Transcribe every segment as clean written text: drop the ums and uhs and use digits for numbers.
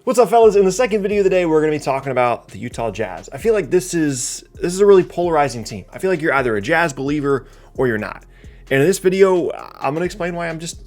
What's up, fellas? In the second video of the day, we're going to be talking about the Utah Jazz. I feel like this is a really polarizing team. I feel like you're either a Jazz believer or you're not. And in this video, I'm going to explain why I'm just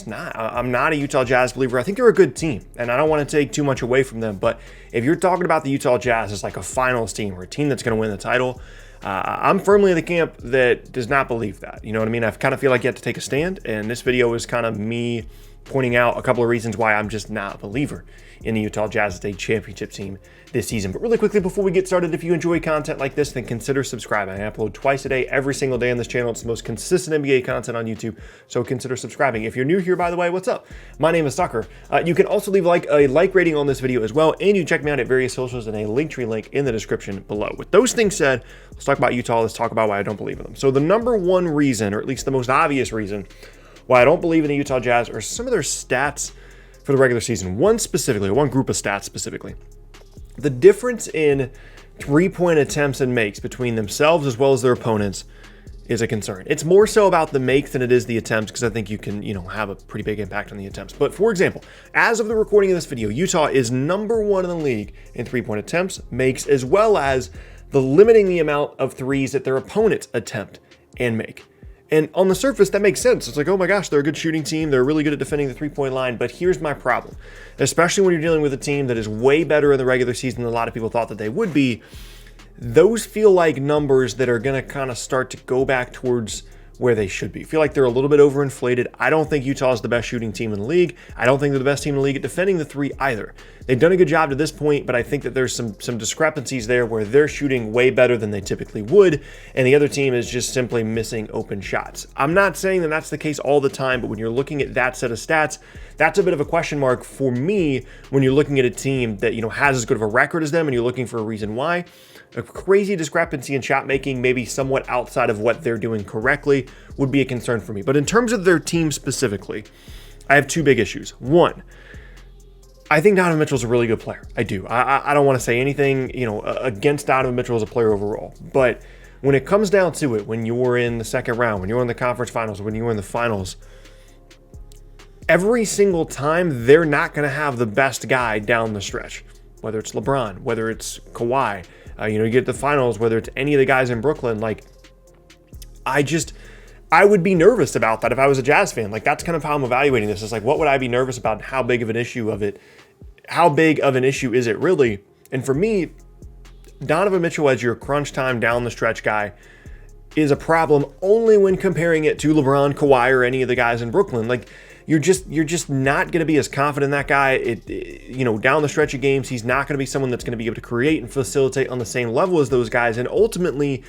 not. I'm not a Utah Jazz believer. I think they're a good team, and I don't want to take too much away from them. But if you're talking about the Utah Jazz as like a finals team or a team that's going to win the title, I'm firmly in the camp that does not believe that. You know what I mean? I kind of feel like you have to take a stand, and this video is kind of me pointing out a couple of reasons why I'm just not a believer in the Utah Jazz as a championship team this season. But really quickly, before we get started, if you enjoy content like this, then consider subscribing. I upload twice a day, every single day on this channel. It's the most consistent NBA content on YouTube, so consider subscribing. If you're new here, by the way, what's up? My name is Tucker. You can also leave a like rating on this video as well, and you can check me out at various socials and a Linktree link in the description below. With those things said, let's talk about Utah. Let's talk about why I don't believe in them. So the number one reason, or at least the most obvious reason, why I don't believe in the Utah Jazz are some of their stats for the regular season. One group of stats specifically. The difference in three-point attempts and makes between themselves as well as their opponents is a concern. It's more so about the makes than it is the attempts, because I think you can, have a pretty big impact on the attempts. But for example, as of the recording of this video, Utah is number one in the league in three-point attempts, makes, as well as the limiting the amount of threes that their opponents attempt and make. And on the surface, that makes sense. It's like, oh my gosh, they're a good shooting team. They're really good at defending the three-point line. But here's my problem, especially when you're dealing with a team that is way better in the regular season than a lot of people thought that they would be. Those feel like numbers that are going to kind of start to go back towards where they should be. I feel like they're a little bit overinflated. I don't think Utah is the best shooting team in the league. I don't think they're the best team in the league at defending the three either. They've done a good job to this point, but I think that there's some discrepancies there where they're shooting way better than they typically would, and the other team is just simply missing open shots. I'm not saying that that's the case all the time, but when you're looking at that set of stats, that's a bit of a question mark for me when you're looking at a team that, has as good of a record as them and you're looking for a reason why. A crazy discrepancy in shot making, maybe somewhat outside of what they're doing correctly, would be a concern for me. But in terms of their team specifically, I have two big issues. One, I think Donovan Mitchell's a really good player. I do. I don't want to say anything, against Donovan Mitchell as a player overall. But when it comes down to it, when you're in the second round, when you're in the conference finals, when you're in the finals, every single time they're not going to have the best guy down the stretch. Whether it's LeBron, whether it's Kawhi, you get the finals, whether it's any of the guys in Brooklyn, I would be nervous about that if I was a Jazz fan. That's kind of how I'm evaluating this. It's like, what would I be nervous about? How big of an issue is it really? And for me, Donovan Mitchell as your crunch time down the stretch guy is a problem only when comparing it to LeBron, Kawhi, or any of the guys in Brooklyn. You're just not going to be as confident in that guy. Down the stretch of games, he's not going to be someone that's going to be able to create and facilitate on the same level as those guys. And ultimately,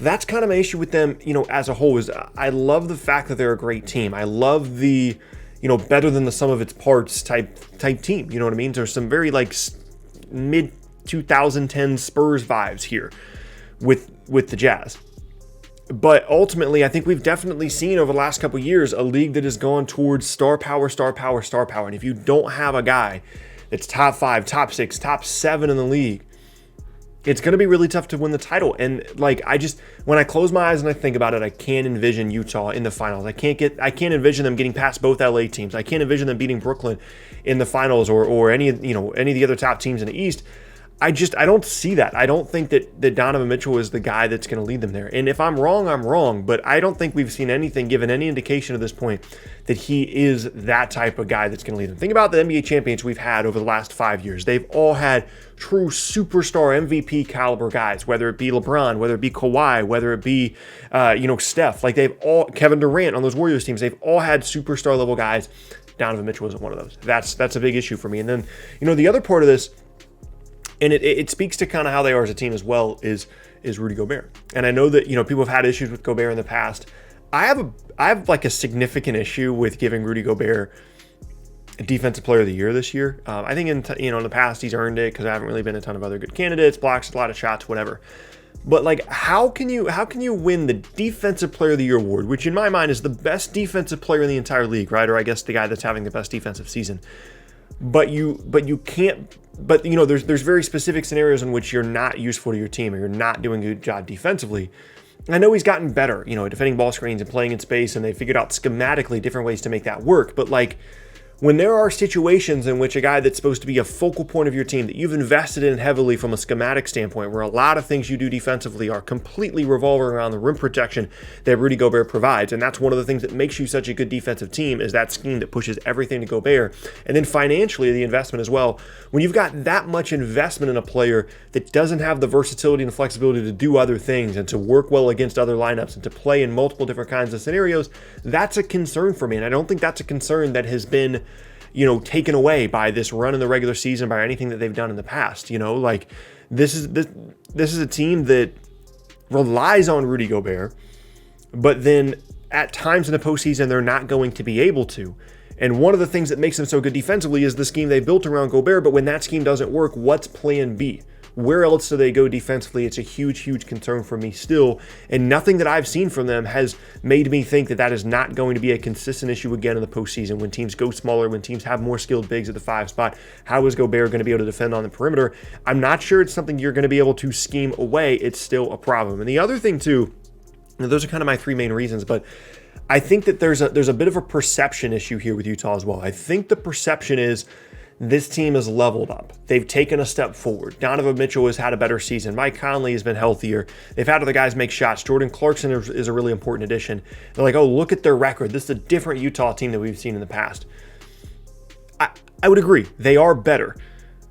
that's kind of my issue with them, as a whole. Is I love the fact that they're a great team. I love the, better than the sum of its parts type team. You know what I mean? There's some very mid 2010 Spurs vibes here with the Jazz. But ultimately, I think we've definitely seen over the last couple of years a league that has gone towards star power. And if you don't have a guy that's top 5, top 6, top 7 in the league, it's going to be really tough to win the title. And when I close my eyes and I think about it, I can't envision Utah in the finals. I can't envision them getting past both LA teams. I can't envision them beating Brooklyn in the finals or any of the other top teams in the East. I don't see that. I don't think that Donovan Mitchell is the guy that's going to lead them there. And if I'm wrong, I'm wrong. But I don't think we've seen anything given any indication at this point that he is that type of guy that's going to lead them. Think about the NBA champions we've had over the last 5 years. They've all had true superstar MVP caliber guys, whether it be LeBron, whether it be Kawhi, whether it be, Steph. Kevin Durant on those Warriors teams, they've all had superstar level guys. Donovan Mitchell isn't one of those. That's a big issue for me. And then, the other part of this, and it speaks to kind of how they are as a team as well, is Rudy Gobert. And I know that, people have had issues with Gobert in the past. I have a significant issue with giving Rudy Gobert Defensive Player of the Year this year. I think in the past he's earned it because there haven't really been a ton of other good candidates, blocks a lot of shots, whatever. But how can you win the Defensive Player of the Year award, which in my mind is the best defensive player in the entire league, right? Or I guess the guy that's having the best defensive season. But you can't. But there's very specific scenarios in which you're not useful to your team or you're not doing a good job defensively. I know he's gotten better, defending ball screens and playing in space, and they figured out schematically different ways to make that work. But when there are situations in which a guy that's supposed to be a focal point of your team that you've invested in heavily from a schematic standpoint, where a lot of things you do defensively are completely revolving around the rim protection that Rudy Gobert provides, and that's one of the things that makes you such a good defensive team, is that scheme that pushes everything to Gobert. And then financially, the investment as well. When you've got that much investment in a player that doesn't have the versatility and the flexibility to do other things and to work well against other lineups and to play in multiple different kinds of scenarios, that's a concern for me. And I don't think that's a concern that has been, taken away by this run in the regular season, by anything that they've done in the past. This is a team that relies on Rudy Gobert, but then at times in the postseason, they're not going to be able to. And one of the things that makes them so good defensively is the scheme they built around Gobert, but when that scheme doesn't work, what's plan B? Where else do they go defensively? It's a huge, huge concern for me still. And nothing that I've seen from them has made me think that that is not going to be a consistent issue again in the postseason. When teams go smaller, when teams have more skilled bigs at the 5 spot, how is Gobert going to be able to defend on the perimeter? I'm not sure it's something you're going to be able to scheme away. It's still a problem. And the other thing too, those are kind of my 3 main reasons, but I think that there's a bit of a perception issue here with Utah as well. I think the perception is this team has leveled up. They've taken a step forward. Donovan Mitchell has had a better season. Mike Conley has been healthier. They've had other guys make shots. Jordan Clarkson is a really important addition. They're like, oh, look at their record. This is a different Utah team that we've seen in the past. I would agree. They are better.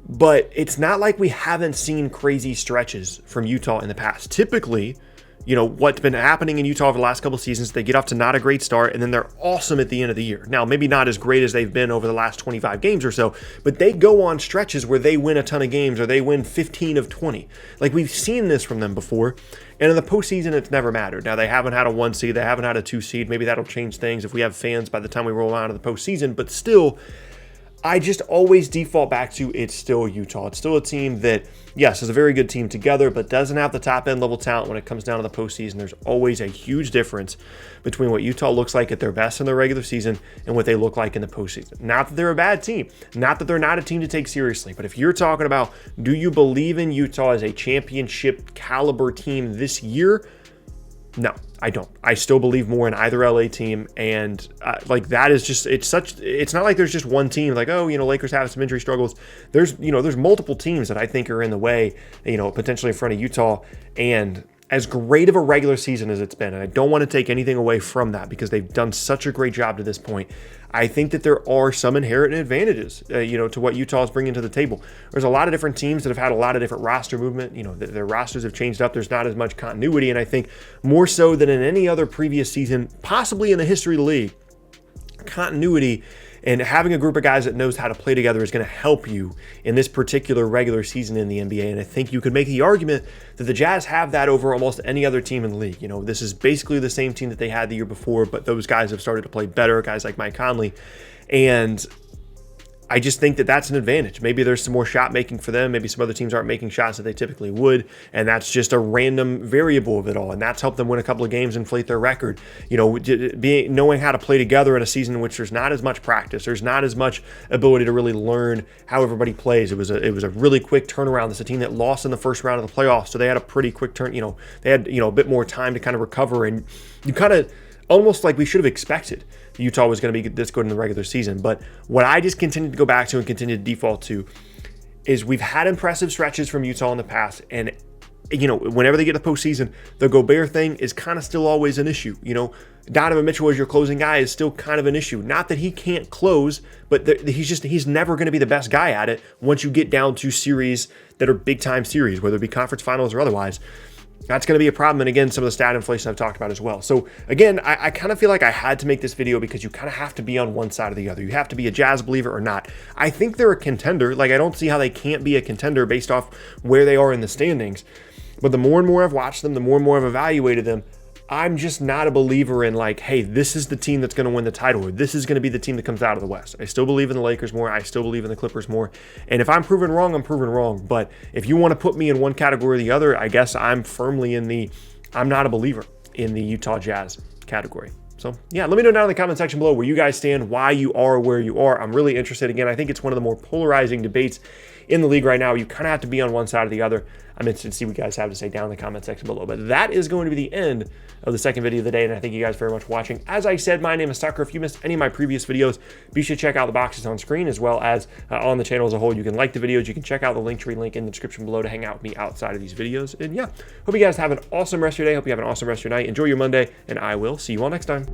But it's not like we haven't seen crazy stretches from Utah in the past. Typically, what's been happening in Utah over the last couple of seasons, they get off to not a great start, and then they're awesome at the end of the year. Now, maybe not as great as they've been over the last 25 games or so, but they go on stretches where they win a ton of games or they win 15 of 20. Like, we've seen this from them before, and in the postseason, it's never mattered. Now, they haven't had a 1 seed, they haven't had a 2 seed. Maybe that'll change things if we have fans by the time we roll out of the postseason, but still, I just always default back to it's still Utah. It's still a team that, yes, is a very good team together, but doesn't have the top end level talent when it comes down to the postseason. There's always a huge difference between what Utah looks like at their best in the regular season and what they look like in the postseason. Not that they're a bad team, not that they're not a team to take seriously, but if you're talking about, do you believe in Utah as a championship caliber team this year? No, I don't. I still believe more in either LA team, and that is just, it's not like there's just one team like, Lakers have some injury struggles. There's multiple teams that I think are in the way, potentially in front of Utah, and as great of a regular season as it's been, and I don't want to take anything away from that because they've done such a great job to this point, I think that there are some inherent advantages, to what Utah is bringing to the table. There's a lot of different teams that have had a lot of different roster movement. Their rosters have changed up. There's not as much continuity, and I think more so than in any other previous season, possibly in the history of the league, continuity and having a group of guys that knows how to play together is going to help you in this particular regular season in the NBA. And I think you could make the argument that the Jazz have that over almost any other team in the league. This is basically the same team that they had the year before, but those guys have started to play better, guys like Mike Conley. And I just think that that's an advantage. Maybe there's some more shot making for them. Maybe some other teams aren't making shots that they typically would. And that's just a random variable of it all. And that's helped them win a couple of games, inflate their record. Knowing how to play together in a season in which there's not as much practice, there's not as much ability to really learn how everybody plays. It was a really quick turnaround. It's a team that lost in the first round of the playoffs. So they had a pretty quick turn. They had, a bit more time to kind of recover. And you kind of, almost like we should have expected Utah was going to be this good in the regular season. But what I just continue to go back to and continue to default to is we've had impressive stretches from Utah in the past. And, whenever they get to the postseason, the Gobert thing is kind of still always an issue. Donovan Mitchell as your closing guy is still kind of an issue. Not that he can't close, but he's never going to be the best guy at it once you get down to series that are big time series, whether it be conference finals or otherwise. That's going to be a problem. And again, some of the stat inflation I've talked about as well. So again, I kind of feel like I had to make this video because you kind of have to be on one side or the other. You have to be a Jazz believer or not. I think they're a contender. I don't see how they can't be a contender based off where they are in the standings. But the more and more I've watched them, the more and more I've evaluated them, I'm just not a believer in hey, this is the team that's going to win the title, or this is going to be the team that comes out of the West. I still believe in the Lakers more. I still believe in the Clippers more. And if I'm proven wrong, I'm proven wrong. But if you want to put me in one category or the other, I guess I'm firmly I'm not a believer in the Utah Jazz category. So yeah, let me know down in the comment section below where you guys stand, why you are where you are. I'm really interested. Again, I think it's one of the more polarizing debates in the league right now. You kind of have to be on one side or the other. I'm interested to see what you guys have to say down in the comment section below. But that is going to be the end of the second video of the day, and I thank you guys very much for watching. As I said, my name is Tucker. If you missed any of my previous videos, be sure to check out the boxes on screen, as well as on the channel as a whole. You can like the videos, you can check out the Linktree link in the description below to hang out with me outside of these videos. And yeah, hope you guys have an awesome rest of your day. Hope you have an awesome rest of your night. Enjoy your Monday, and I will see you all next time.